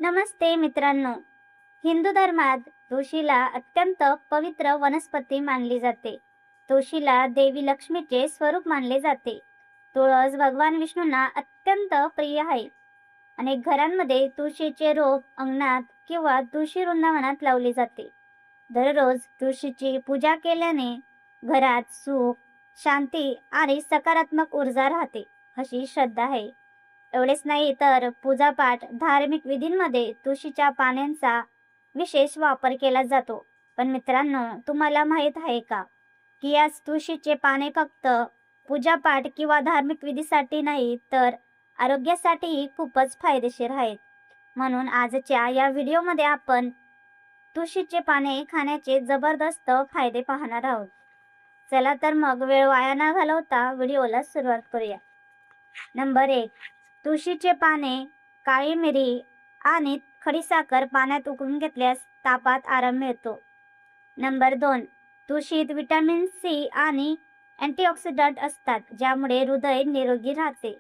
नमस्ते मित्रांनो. हिंदू धर्मात तुळशीला अत्यंत पवित्र वनस्पती मानली जाते. तुळशीला देवी लक्ष्मीचे स्वरूप मानले जाते. तुळस भगवान विष्णूंना अत्यंत प्रिय आहे. अनेक घरांमध्ये तुळशीचे रोप अंगणात किंवा तुळशी वृंदावनात लावले जाते. दररोज तुळशीची पूजा केल्याने घरात सुख, शांती आणि सकारात्मक ऊर्जा राहते, अशी श्रद्धा आहे. एवढेच नाही तर पूजापाठ, धार्मिक विधींमध्ये तुळशीच्या पानांचा विशेष वापर केला जातो. पण मित्रांनो, तुम्हाला माहित आहे का की या तुळशीचे पाने फक्त पूजापाठ किंवा धार्मिक विधीसाठी नाही तर आरोग्यासाठीही खूपच फायदेशीर आहेत. म्हणून आजच्या या व्हिडिओमध्ये आपण तुळशीचे पाने खाण्याचे जबरदस्त फायदे पाहणार आहोत. चला तर मग वेळ वाया न घालवता व्हिडिओला सुरुवात करूया. नंबर 1. तुळशीचे पाने, काळी मिरी आणि खडीसाखर पाण्यात उकळून घेतल्यास तापात आराम मिळतो. नंबर 2. तुळशीत व्हिटॅमिन सी आणि अँटीऑक्सिडंट असतात, ज्यामुळे हृदय निरोगी राहते.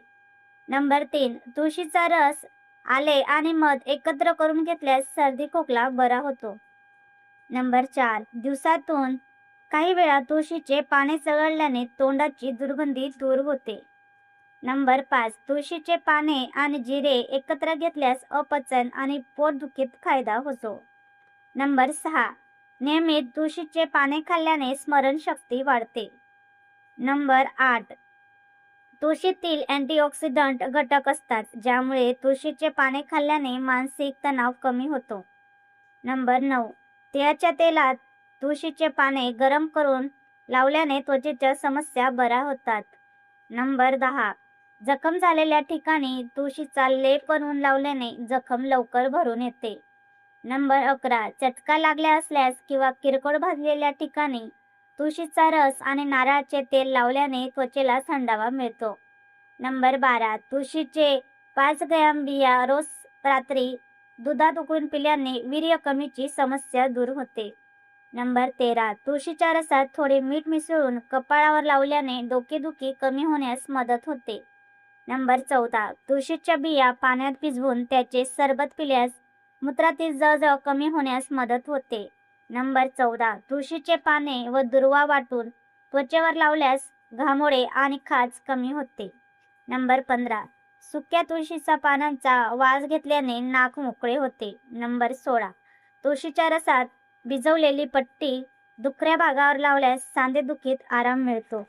नंबर 3. तुळशीचा रस, आले आणि मध एकत्र करून घेतल्यास सर्दी खोकला बरा होतो. नंबर 4. दिवसातून काही वेळा तुळशीचे पाने चघळल्याने तोंडाची दुर्गंधी दूर होते. नंबर 5. तुळशीचे पाने आणि जिरे एकत्र घेतल्यास अपचन आणि पोटदुखीत फायदा होतो. नंबर 6. नियमित तुळशीचे पाने खाल्ल्याने स्मरणशक्ती वाढते. नंबर 8. तुळशीतील अँटीऑक्सिडंट घटक असतात, ज्यामुळे तुळशीचे पाने खाल्ल्याने मानसिक तणाव कमी होतो. नंबर 9. तिळाच्या तेलात तुळशीचे पाने गरम करून लावल्याने त्वचेच्या समस्या बऱ्या होतात. नंबर 10. जखम झालेल्या ठिकाणी तुळशीचा लेप बनवून लावल्याने जखम लवकर भरून येते. नंबर 11. चटका लागल्या असल्यास किंवा किरकोळ भाजलेल्या ठिकाणी तुळशीचा रस आणि नारळाचे तेल लावल्याने त्वचेला थंडावा मिळतो. नंबर 12. तुळशीचे 5 ग्रॅम बिया रोज रात्री दुधात उकळून पिल्याने वीर्य कमीची समस्या दूर होते. नंबर 13. तुळशीच्या रसात थोडे मीठ मिसळून कपाळावर लावल्याने डोकेदुखी कमी होण्यास मदत होते. नंबर 14. तुळशीच्या बिया पाण्यात भिजवून त्याचे सरबत पिल्यास मूत्रातील जळजळ कमी होण्यास मदत होते. नंबर 14. तुळशीचे पाने व दुर्वा वाटून त्वचेवर लावल्यास घामोळे आणि खाज कमी होते. नंबर 15. सुक्या तुळशीच्या पानांचा वास घेतल्याने नाक मोकळे होते. नंबर 16. तुळशीच्या रसात भिजवलेली पट्टी दुखऱ्या भागावर लावल्यास सांधेदुखीत आराम मिळतो.